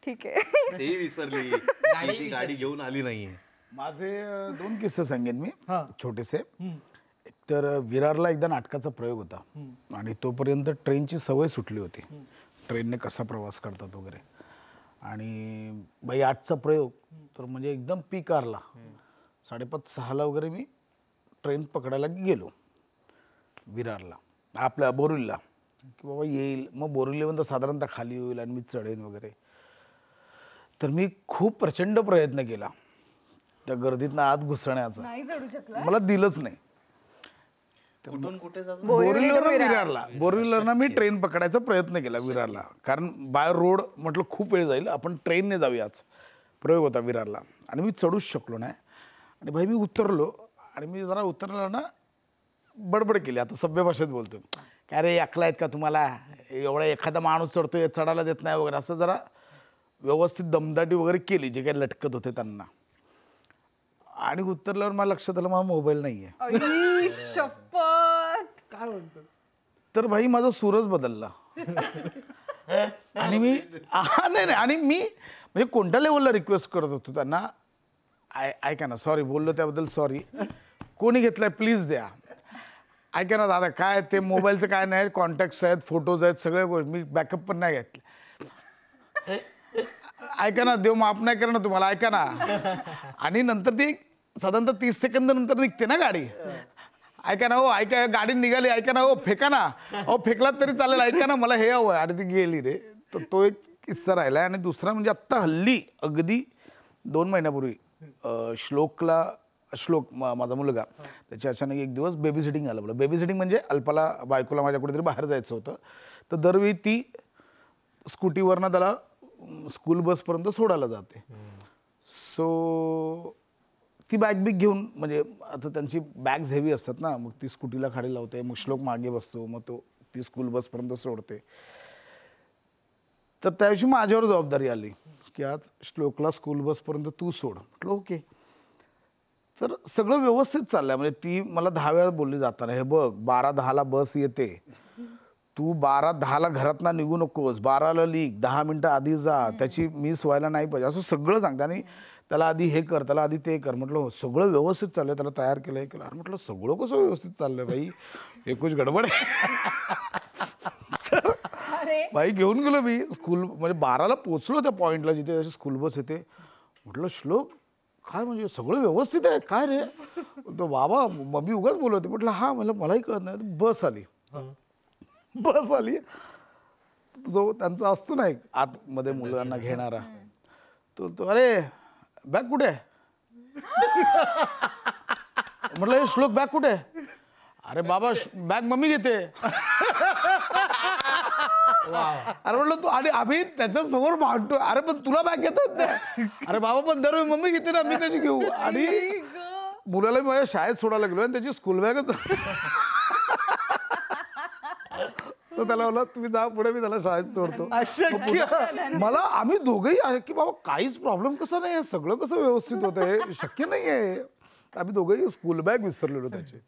ठीक आहे, तेही विसरली, गाडी घेऊन आली नाही. माझे 2 किस्से सांगेन मी छोटेसे. तर विरारला एकदा नाटकाचा प्रयोग होता आणि तोपर्यंत ट्रेनची सवय सुटली होती, ट्रेनने कसा प्रवास करतात वगैरे. आणि बाई 8चा प्रयोग, तर म्हणजे एकदम पीक आरला, 5:30-6ला वगैरे मी ट्रेन पकडायला गेलो विरारला, आपल्या बोरिवलीला, की बाबा येईल. मग बोरिवलीमध्ये साधारणतः खाली होईल आणि मी चढेन वगैरे. तर मी खूप प्रचंड प्रयत्न केला त्या गर्दीतनं आत घुसण्याचा, नाही चढू शकला. मला दिलंच नाही. कुठून कुठे जातो? बोरिवलीवरनं विरारला, बोरिवलीवरनं मी ट्रेन पकडायचा प्रयत्न केला विरारला, कारण बाय रोड म्हटलं खूप वेळ जाईल, आपण ट्रेनने जाऊयाच. प्रयोग होता विरारला आणि मी चढूच शकलो नाही. आणि भाई मी उतरलो आणि मी जरा उतरलो ना, बडबड केली, आता सभ्य भाषेत बोलतो, काय रे अकला आहेत का तुम्हाला, एवढा एखादा माणूस चढतोय चढायला देत नाही वगैरे, असं जरा व्यवस्थित दमदाटी वगैरे केली जे काही लटकत होते त्यांना. आणि उतरल्यावर मला लक्षात आलं माझा मोबाईल नाही आहे. आई, शपथ. काय म्हणतात? तर भाई माझा सूरच बदलला. आणि मी नाही आणि मी म्हणजे कोणत्या लेवलला रिक्वेस्ट करत होतो त्यांना, ऐका ना, सॉरी बोललो त्याबद्दल सॉरी, कोणी घेतलाय प्लीज द्या. ऐका ना दादा, काय ते मोबाईलचं काय नाही, कॉन्टॅक्ट्स आहेत, फोटोज आहेत, सगळ्या गोष्टी, मी बॅकअप पण नाही घेतलं. ऐका ना, देव माफ नाही करणार तुम्हाला, ऐका ना. आणि नंतर ती साधारणतः 30 सेकंद नंतर निघते ना गाडी. ऐका ना, हो ऐका, गाडी निघाली, ऐका ना, हो फेका ना, हो फेकलात तरी चालेल, ऐका ना, मला हे हवं आहे. आणि ती गेली रे. तर तो एक किस्सा राहिला. आणि दुसरा म्हणजे आत्ता हल्ली अगदी 2 महिन्यापूर्वी श्लोक माझा मुलगा, त्याची अचानक एक दिवस बेबी सिटिंग आलं. बोला बेबी सिटिंग म्हणजे अल्पाला, बायकोला माझ्या कुठेतरी बाहेर जायचं होतं. तर दरवेळी ती स्कूटीवरनं त्याला स्कूल बसपर्यंत सोडायला जाते. सो ती बॅग बिग घेऊन, म्हणजे आता त्यांची बॅग्स हेवी असतात ना, मग ती स्कूटीला खाली लावते, मग श्लोक मागे बसतो, मग तो ती स्कूल बसपर्यंत सोडते. तर त्या दिवशी माझ्यावर जबाबदारी आली की आज श्लोकला स्कूल बसपर्यंत तू सोड. म्हटलं ओके. तर सगळं व्यवस्थित चाललंय. म्हणजे ती मला 10 वेळा बोलली जाताना, हे बघ 12:10ला बस येते, तू 12:10ला घरातनं निघू नकोस, 12ला लीक, 10 मिनटं आधी जा, त्याची मिस व्हायला नाही पाहिजे, असं सगळं सांगते. आणि त्याला आधी हे कर, त्याला आधी ते कर. म्हटलं सगळं व्यवस्थित चाललंय, त्याला तयार केलं, हे केलं. अरे म्हटलं सगळं कसं व्यवस्थित चाललंय भाई, हे कुछ गडबड आहे. भाई घेऊन गेलो मी स्कूल, म्हणजे 12ला पोचलो त्या पॉईंटला जिथे स्कूल बस येते. म्हटलं श्लोक काय म्हणजे सगळं व्यवस्थित आहे काय रे? तो बाबा मम्मी उगाच बोलवते. म्हटलं हा, मलाही कळत नाही. बस आली, बस आली. जो त्यांचा असतो ना एक आतमध्ये मुलांना घेणारा, तो अरे बॅग कुठे आहे? म्हटलं हे श्लोक बॅग कुठे आहे? अरे बाबा बॅग मम्मी घेते. अरे म्हटलं तू, आणि आम्ही त्याच्यासमोर भांडतो, अरे पण तुला बॅग घेता येत नाही. अरे बाबा पण दरवेळी मम्मी घेते ना, मी कशी घेऊ? आणि मुलाला माझ्या शाळेत सोडायला गेलो आणि त्याची स्कूल बॅगच. तर त्याला म्हणलं तुम्ही जा पुढे, मी त्याला शाळेत सोडतो. मला आम्ही दोघंही आहे की बाबा काहीच प्रॉब्लेम कसा नाही आहे, सगळं कसं व्यवस्थित होतं, हे शक्य नाही आहे. आम्ही दोघंही स्कूल बॅग विसरलेलो त्याची.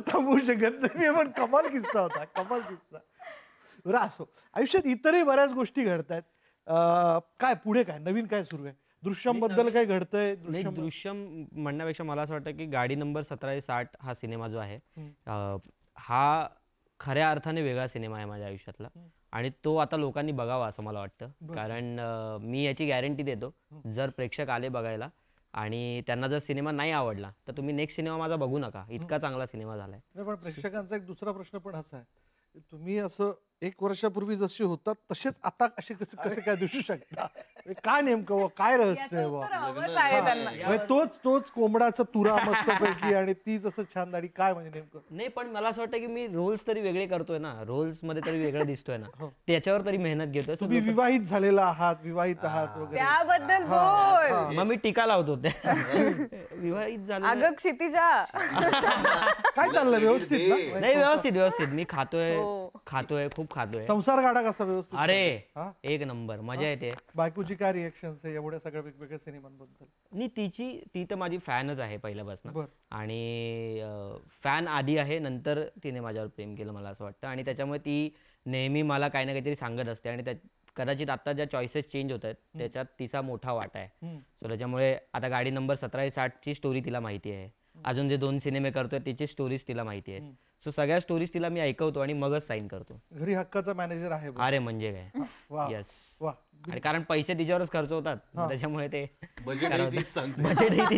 थांबवू शकत नाही, पण कमाल किस्सा होता, कमाल किस्सा. बरं असो, आयुष्यात इतरही बऱ्याच गोष्टी घडतायत. काय पुढे काय नवीन काय सुरू आहे? दृश्यम बद्दल काय घडतंय? दृश्यम म्हणण्यापेक्षा मला असं वाटतं की गाडी नंबर 1760 हा सिनेमा जो आहे, हा खऱ्या अर्थाने वेगळा सिनेमा आहे माझ्या आयुष्यातला. आणि तो आता लोकांनी बघावा असं मला वाटतं. कारण मी याची गॅरंटी देतो, जर प्रेक्षक आले बघायला आणि त्यांना जर सिनेमा नाही आवडला तर तुम्ही नेक्स्ट सिनेमा माझा बघू नका, इतका चांगला सिनेमा झालाय. पण प्रेक्षकांचा एक दुसरा प्रश्न पण असा आहे, तुम्ही असं 1 वर्षापूर्वी जसे होतात तसेच आता असे कसे काय दिसू शकता? काय नेमकं काय रहस्य आहे? तोच कोंबडाचा तुरा मस्तपैकी आणि ती जसं छान दाढी, काय म्हणजे नेमकं? नाही, पण मला असं वाटतं की मी रोल्स तरी वेगळे करतोय ना, रोल्स मध्ये तरी वेगळं दिसतोय ना, त्याच्यावर तरी मेहनत घेतोय. तुम्ही विवाहित झालेला आहात, विवाहित आहात वगैरे, त्याबद्दल बोल. मग मी टीका लावतो त्या विवाहित झालो अगं क्षितिजा, काय चाललंय? व्यवस्थित ना? नाही, व्यवस्थित मी खातोय, खूप खातोय. संसार गाडा कसा व्यवस्थित? अरे एक नंबर, मजा येते. बायकोची काय रिएक्शन आहे एवढ्या सगळ्या वेगवेगळ्या सिनेमांबद्दल? नाही, ती तर माझी फॅनच आहे पहिल्यापासून. आणि फॅन आधी आहे, नंतर तिने माझ्यावर प्रेम केलं मला असं वाटतं. आणि त्याच्यामुळे ती नेहमी मला काही ना काहीतरी सांगत असते. आणि कदाचित आता ज्या चॉईसेस चेंज होत आहेत त्याच्यात तिचा मोठा वाटा आहे. सो त्याच्यामुळे आता गाडी नंबर 1760ची स्टोरी तिला माहिती आहे. अजून जे 2 सिनेमे करतोय त्याची स्टोरीज तिला माहिती आहेत. सो सगळ्या स्टोरीज तिला मी ऐकवतो आणि मगच साईन करतो. घरी हक्काचा मॅनेजर आहे. अरे म्हणजे काय, येस. आणि कारण पैसे तिच्यावरच खर्च होतात, त्याच्यामुळे ते बजेटही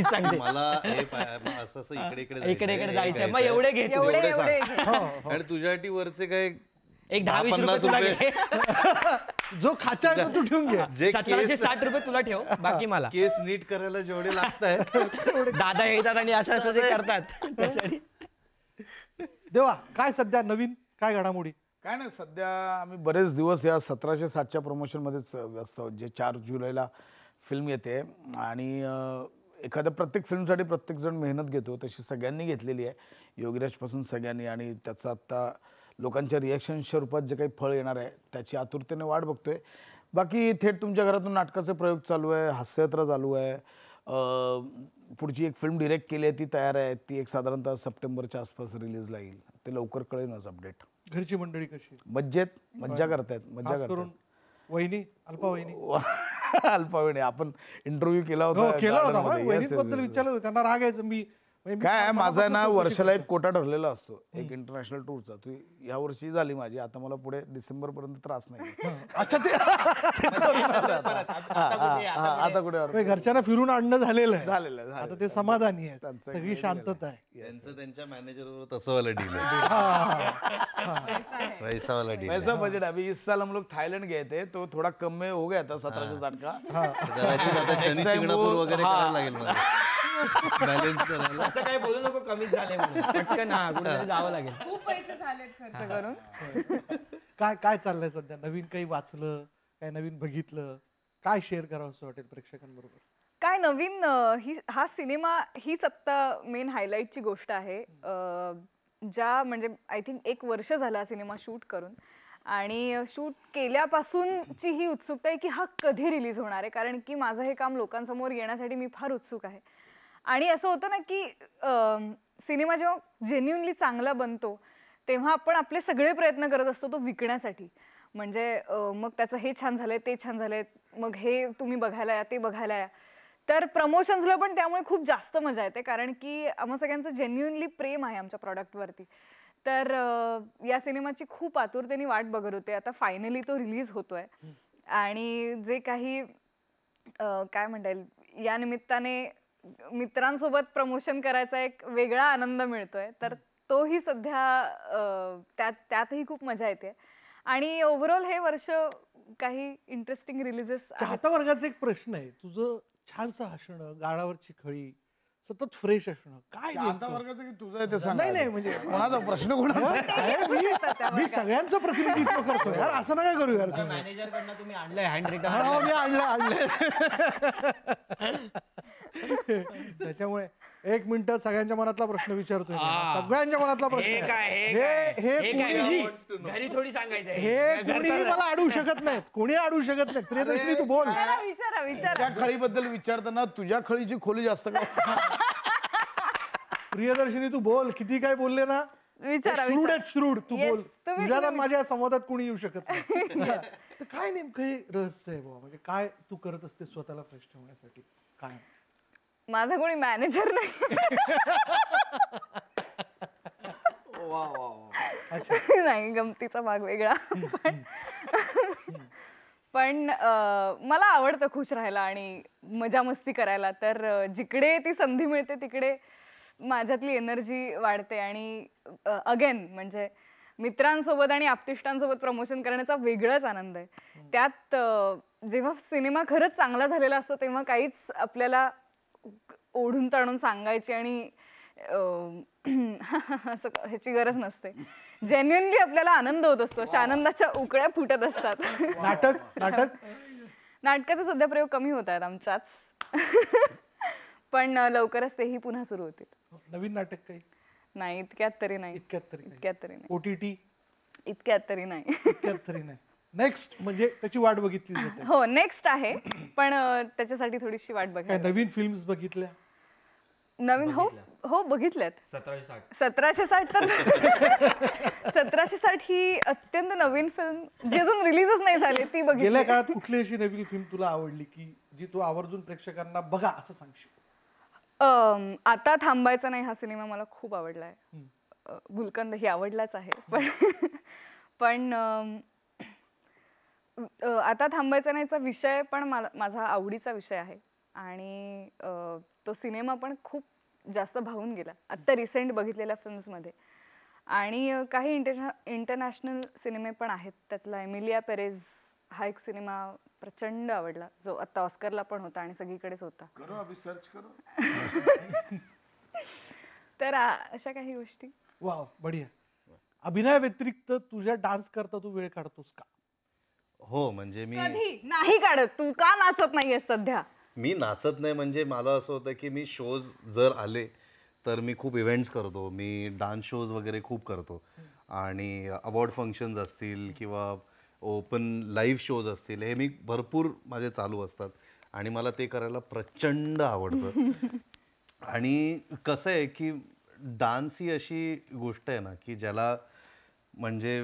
सांगते मला इकडे जायचं, मग एवढे घेतो. आणि तुझ्यासाठी वरचे काय एक 10-20 रुपये जो खाचा आहे तो तू ठेवून घे. 1760 रुपये तुला ठेव, बाकी मला. केस नीट करायला जेवढे लागतात दादा येतात आणि असं जे करतात. देवा, काय सध्या नवीन काय घडामोडी? काय नाही, सध्या आम्ही बरेच दिवस या 1760च्या प्रमोशनमध्येच व्यस्त आहोत. जे 4 जुलैला फिल्म येते आणि एखाद्या प्रत्येक फिल्मसाठी प्रत्येकजण मेहनत घेतो, तशी सगळ्यांनी घेतलेली आहे, योगीराजपासून सगळ्यांनी. आणि त्याचं आत्ता लोकांच्या रिॲक्शनच्या रूपात जे काही फळ येणार आहे त्याची आतुरतेने वाट बघतोय. बाकी थेट तुमच्या घरातून नाटकाचे प्रयोग चालू आहे, हास्ययात्रा चालू आहे, पुढची एक फिल्म डिरेक्ट केली आहे, ती तयार आहे. ती एक साधारणतः सप्टेंबरच्या आसपास रिलीजला येईल. ते लवकर कळेनच अपडेट. घरची मंडळी कशी? मज्जेत, मज्जा करतायत, मज्जा खास करतात. करून वहिनी, अल्पा वहिनी. अल्पावहिनी आपण इंटरव्ह्यू केला हो होता केला होता. garden मध्ये. Yes, yes, वहिनींबद्दल yes. विचारलं होतं, त्यांना राग यायचं. मी काय आहे, माझा ना मनापासून चौकशी वर्षाला एक करतो. कोटा ठरलेला असतो, एक इंटरनॅशनल टूरचा. तू ह्या वर्षी झाली माझी, आता मला पुढे डिसेंबर पर्यंत त्रास नाही. अच्छा ते आता कुठे म्हणजे घरच्यांना फिरून आणणं झालेलं आहे. झालेलं आहे, आता ते समाधानी आहे, त्यांचं सगळी शांतता आहे. त्यांचं त्यांच्या मॅनेजरवर तसं वाला डील पैसावाला डील वैसा बजट. अभी इस साल हम लोग थाईलैंड गए थे, तो थोड़ा कम में हो गया था 1760 का. कदाचित आता शनी शिंगणापूर वगैरे करायला लागेल मला बॅलन्स करायला. असं काय बोलू नको, कमीच झाले म्हणून. पटकन कुठेतरी जावं लागेल. खूप पैसे झालेत खर्च करून. काय चाललंय सध्या? नवीन काही वाचलं, काय नवीन बघितलं, काय शेअर करावं असं वाटेल प्रेक्षकांबरोबर? काय नवीन हा सिनेमा हीच आत्ता मेन हायलाईटची गोष्ट आहे. ज्या म्हणजे आय थिंक 1 वर्ष झाला हा सिनेमा शूट करून, आणि शूट केल्यापासूनची ही उत्सुकता आहे की हा कधी रिलीज होणार आहे. कारण की माझं हे काम लोकांसमोर येण्यासाठी मी फार उत्सुक आहे. आणि असं होतं ना की सिनेमा जेव्हा जेन्युनली चांगला बनतो तेव्हा आपण आपले सगळे प्रयत्न करत असतो तो विकण्यासाठी. म्हणजे मग त्याचं हे छान झालंय, ते छान झालंय, मग हे तुम्ही बघायला या, ते बघायला या. तर प्रमोशन्सला पण त्यामुळे खूप जास्त मजा येते, कारण की आम्हा सगळ्यांचं जेन्युनली प्रेम आहे आमच्या प्रॉडक्टवरती. तर या सिनेमाची खूप आतुरतेने वाट बघत होते. आता फायनली तो रिलीज होतोय, आणि जे काही काय म्हणता येईल, या निमित्ताने मित्रांसोबत प्रमोशन करायचा एक वेगळा आनंद मिळतोय. तर तोही सध्या त्यातही खूप मजा येते. आणि ओव्हरऑल हे वर्ष काही इंटरेस्टिंग रिलीजेस. चाहता वर्गाचा एक प्रश्न आहे, तुझं छानसं हसणं, गाळावरची खळी, सतत फ्रेश असणं, काय आता नेमकं? वर्गाचं की तुझं आहे ते सांग. नाही म्हणजे कोणाचा प्रश्न कोणाचा आहे? मी सगळ्यांचं प्रतिनिधित्व करतो यार, असं नका करू यार तुम्ही. मॅनेजर कडनं तुम्ही आणलंय हँड रिटन. हा, मी आणलंय. त्याच्यामुळे 1 मिनिट सगळ्यांच्या मनातला प्रश्न विचारतोय मी. सगळ्यांच्या मनातला प्रश्न हे काय हे कोणीही घरी थोडी सांगायचं. हे कोणीही मला अडवू शकत नाहीत, कोणी अडवू शकत नाहीत. प्रियदर्शनी तू बोल. विचारा. त्या खळीबद्दल विचारताना तुझ्या खळीची खोली जास्त काय? प्रियदर्शनी तू बोल, किती काय बोलले ना, श्रूड आहेत, श्रूड. तू Yes, बोल. तुम्ही तुझ्या माझ्या संवादात कोणी येऊ शकत नाही. तर काय नेमकं हे रहस्य आहे बाबा? म्हणजे काय तू करत असते स्वतःला फ्रेश ठेवण्यासाठी? काय? माझा कोणी मॅनेजर नाही. नाही, गमतीचा भाग वेगळा. पण मला आवडतं खुश राहायला आणि मजा मस्ती करायला. तर जिकडे ती संधी मिळते तिकडे माझ्यातली एनर्जी वाढते. आणि अगेन म्हणजे मित्रांसोबत आणि आप्तिष्टांसोबत प्रमोशन करण्याचा वेगळाच आनंद आहे. त्यात जेव्हा सिनेमा खरंच चांगला झालेला असतो तेव्हा काहीच आपल्याला ओढून ताणून सांगायची आणि असं ह्याची गरज नसते. जेन्युनली आपल्याला आनंद होत असतो, अशा आनंदाच्या उकळ्या फुटत असतात. नाटकाचे सध्या प्रयोग कमी होत आहेत आमच्याच, पण लवकरच तेही पुन्हा सुरू होतील. नवीन नाटक काही? नाही, इतक्यात तरी नाही. इतक्यात तरी नाही. OTT? इतक्यात तरी नाही. इतक्यात तरी नाही. नेक्स्ट म्हणजे त्याची वाट बघितली जाते. हो, नेक्स्ट आहे, पण त्याच्यासाठी थोडीशी वाट काय बघायला. नवीन फिल्म्स बघितल्या? नवीन हो बघितल्यात. 1760 तर 1760 ही अत्यंत नवीन फिल्म जी अजून रिलीजच नाही झाली, ती बघितली. गेल्या काळात कुठली अशी नवीन फिल्म तुला आवडली की जी तू आवर्जून प्रेक्षकांना बघा असं सांगशील? आता थांबायचं नाही हा सिनेमा मला खूप आवडलाय. गुलकंद ही आवडलाच आहे, पण आता थांबायचं नाहीचा विषय पण माझा आवडीचा विषय आहे. आणि तो सिनेमा पण खूप जास्त भावून गेला आत्ता रिसेंट बघितलेल्या फिल्म्समध्ये. आणि काही इंटरनॅशनल सिनेमे पण आहेत. त्यातला एमिलिया पेरेझ हा एक सिनेमा प्रचंड आवडला, जो आता ऑस्करला पण होता आणि सगळीकडेच होता. सर्च करो. तर अशा काही गोष्टी. वाव, बढिया. अभिनय व्यतिरिक्त तुझ्या डान्स करता तू वेळ काढतोस का? हो, म्हणजे मी नाही काढत. तू का नाचत नाहीयेस सध्या? मी नाचत नाही म्हणजे मला असं होतं की मी शोज जर आले तर मी खूप इव्हेंट्स करतो. मी डान्स शोज वगैरे खूप करतो. आणि अवॉर्ड फंक्शन्स असतील किंवा ओपन लाईव्ह शोज असतील, हे मी भरपूर माझे चालू असतात. आणि मला ते करायला प्रचंड आवडतं. आणि कसं आहे की डान्स ही अशी गोष्ट आहे ना की ज्याला म्हणजे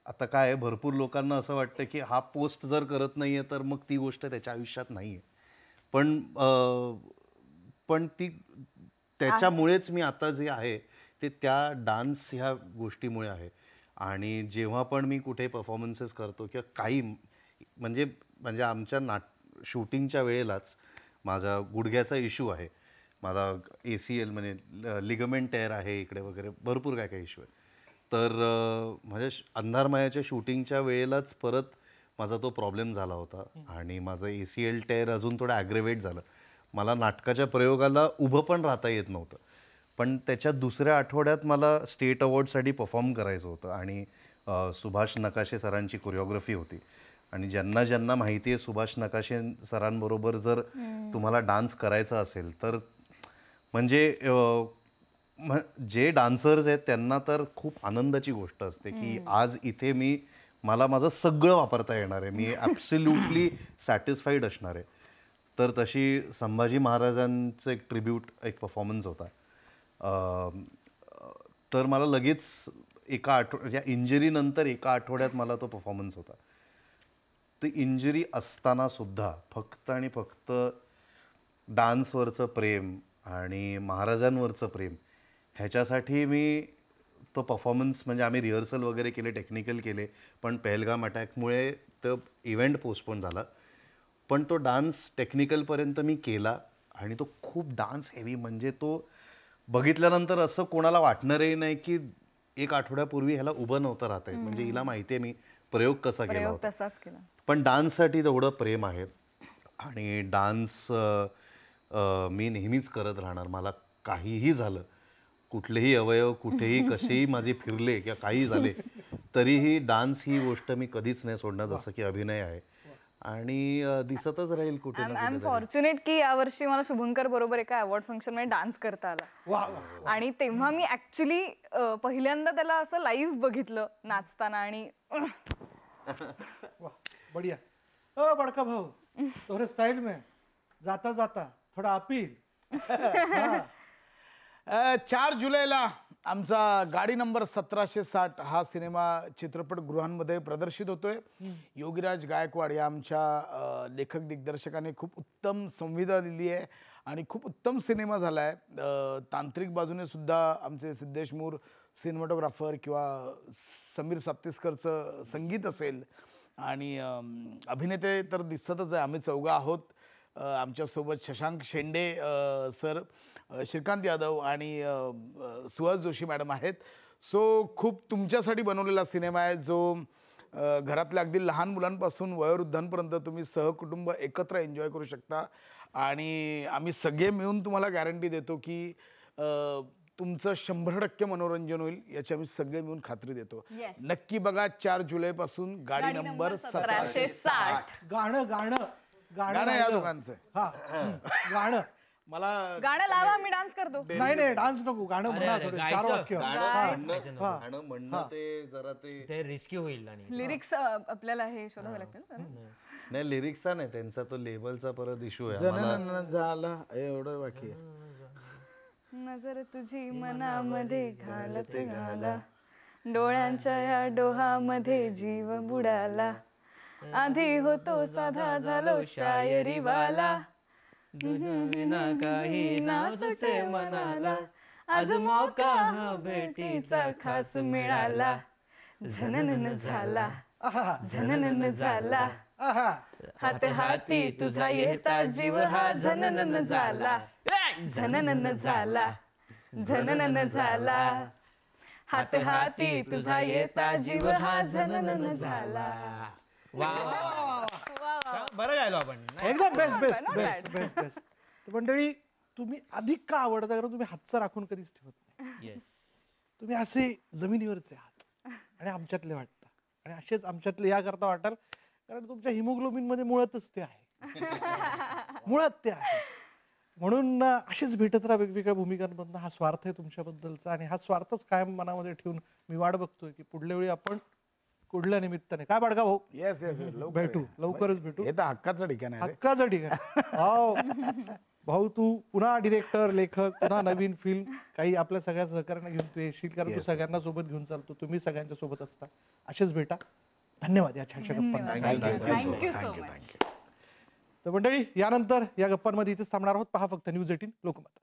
आता काय आहे, भरपूर लोकांना असं वाटतं की हा पोस्ट जर करत नाहीये तर मग ती गोष्ट त्याच्या आयुष्यात नाही आहे. पण ती त्याच्यामुळेच मी आता जे आहे ते त्या डान्स ह्या गोष्टीमुळे आहे. आणि जेव्हा पण मी कुठे परफॉर्मन्सेस करतो किंवा काही म्हणजे म्हणजे आमच्या शूटिंगच्या वेळेलाच माझा गुडघ्याचा इश्यू आहे, माझा ACL म्हणजे लिगमेंट टेअर आहे इकडे वगैरे, भरपूर काय काय इश्यू आहे. तर माझ्या अंधारमायाच्या शूटिंगच्या वेळेलाच परत माझा तो प्रॉब्लेम झाला होता आणि माझं ACL टेअर अजून थोडं ॲग्रेवेट झालं. मला नाटकाच्या प्रयोगाला उभं पण राहता येत नव्हतं. पण त्याच्या दुसऱ्या आठवड्यात मला स्टेट अवॉर्डसाठी परफॉर्म करायचं होतं आणि सुभाष नकाशे सरांची कोरिओग्राफी होती. आणि ज्यांना ज्यांना माहिती आहे सुभाष नकाशे सरांबरोबर जर तुम्हाला डान्स करायचा असेल तर म्हणजे जे डान्सर्स आहेत त्यांना तर खूप आनंदाची गोष्ट असते की आज इथे मला माझं सगळं वापरता येणार आहे, मी ॲब्सोल्युटली सॅटिस्फाईड असणार आहे. तर तशी संभाजी महाराजांचं एक ट्रिब्यूट एक परफॉर्मन्स होता. तर मला लगेच या इंजरीनंतर एका आठवड्यात मला तो परफॉर्मन्स होता. ती इंजरी असताना सुद्धा फक्त आणि फक्त डान्सवरचं प्रेम आणि महाराजांवरचं प्रेम ह्याच्यासाठी मी तो परफॉर्मन्स म्हणजे आम्ही रिहर्सल वगैरे केले, टेक्निकल केले, पण पहलगाम अटॅकमुळे तो इव्हेंट पोस्टपोन झाला. पण तो डान्स टेक्निकलपर्यंत मी केला आणि तो खूप डान्स हेवी, म्हणजे तो बघितल्यानंतर असं कोणाला वाटणारही नाही की एक आठवड्यापूर्वी ह्याला उभं नव्हतं राहता येत, म्हणजे हिला माहिती आहे मी प्रयोग कसा केला होता. तसाच केला. पण डान्ससाठी तेवढं प्रेम आहे आणि डान्स मी नेहमीच करत राहणार. मला काहीही झालं, कुठलेही अवयव कुठेही कसेही माझे फिरले किंवा काही झाले तरीही डान्स ही गोष्ट मी कधीच नाही सोडणार, जसं की अभिनय आहे आणि दिसतच राहील कुठे ना आय एम कुठे. फॉर्च्युनेट की यावर्षी मला शुभंकर बरोबर एका अवॉर्ड फंक्शन मध्ये डान्स करता आला. वा वा. आणि तेव्हा मी ऍक्च्युली पहिल्यांदा त्याला असं लाईव्ह बघितलं नाचताना आणि वाह बढ़िया. बड़का भाऊ तोहरे स्टाइल में जाता जाता थोड़ा अपील. 4 जुलैला आमचा गाडी नंबर 1760 हा सिनेमा चित्रपटगृहांमध्ये प्रदर्शित होतोय. योगीराज गायकवाड या आमच्या लेखक दिग्दर्शकाने खूप उत्तम संविधा दिली आहे आणि खूप उत्तम सिनेमा झाला आहे. तांत्रिक बाजूने सुद्धा आमचे सिद्धेश मूर सिनेमॅटोग्राफर किंवा समीर साप्तिस्करचं संगीत असेल आणि अभिनेते तर दिसतच आहे, आम्ही चौघं आहोत. आमच्यासोबत शशांक शेंडे सर, श्रीकांत यादव आणि सुहास जोशी मॅडम आहेत. सो खूप तुमच्यासाठी बनवलेला सिनेमा आहे जो घरातल्या अगदी लहान मुलांपासून वयोवृद्धांपर्यंत तुम्ही सहकुटुंब एकत्र एन्जॉय करू शकता. आणि आम्ही सगळे मिळून तुम्हाला गॅरंटी देतो की तुमचं 100% मनोरंजन होईल, याची आम्ही सगळे मिळून खात्री देतो. नक्की बघा 4 जुलैपासून गाडी नंबर 1760. गाणं गाणं गाणं या दोघांचं. हा गाणं मला गाणं लावा, मी डान्स करतो. नाही नाही डान्स नको, गाणं म्हणा थोडे 4 वाक्य. गाणं म्हणणं ते जरा ते रिस्की होईल आणि लिरिक्स आपल्याला हे शोधावे लागतील ना. नाही, लिरिक्सचा नाही, त्यांचा तो लेबलचा परत इश्यू आहे. जनन झाला एवढं बाकी आहे. नजर तुझी मनामध्ये घालत घाला, डोळ्यांच्या या डोहामध्ये जीव बुडाला, आधी होतो साधा झालो शायरीवाला, विना काही नाचचे मनाला, आज मौका हा भेटीचा खास मिळाला, झननन झाला झननन झाला, हात हाती तुझा येता जीव हा झननन झाला, झननन झाला झननन झाला, हात हाती तुझा येता जीव हा झननन झाला. बरं गायलो आपण. एकदम best best best best best. तर मंडळी, तुम्ही अधिक का आवडता, कारण तुम्ही हातचं राखून कधीच ठेवत नाही. तुम्ही असे जमिनीवरचे आहात आणि आमच्यातले वाटता, आणि असेच आमच्यातले या करता वाटाल, कारण तुमच्या हिमोग्लोबिन मध्ये मुळातच ते आहे. मुळात ते आहे. म्हणून असेच भेटत राहा वेगवेगळ्या भूमिकांमधनं. हा स्वार्थ आहे तुमच्याबद्दलचा, आणि हा स्वार्थच कायम मनामध्ये ठेवून मी वाट बघतोय की पुढल्या वेळी आपण कुठल्या निमित्ताने काय बडका भाऊ येस येस भेटू लवकरच भेटू. हे तर हक्काचं ठिकाण आहे रे. हक्काचं ठिकाण. हो भाऊ तू पुन्हा डिरेक्टर लेखक पुन्हा नवीन फिल्म काही आपल्या सगळ्या सहकार्याने घेऊन तू येशील कारण तू सगळ्यांना सोबत घेऊन चालतो तुम्ही सगळ्यांच्या सोबत असता असेच भेटा. धन्यवाद या छानशा गप्पांना. Thank you so much. तर मंडळी यानंतर या गप्पांमध्ये इथेच थांबणार आहोत. पहा फक्त न्यूज 18 लोकमत.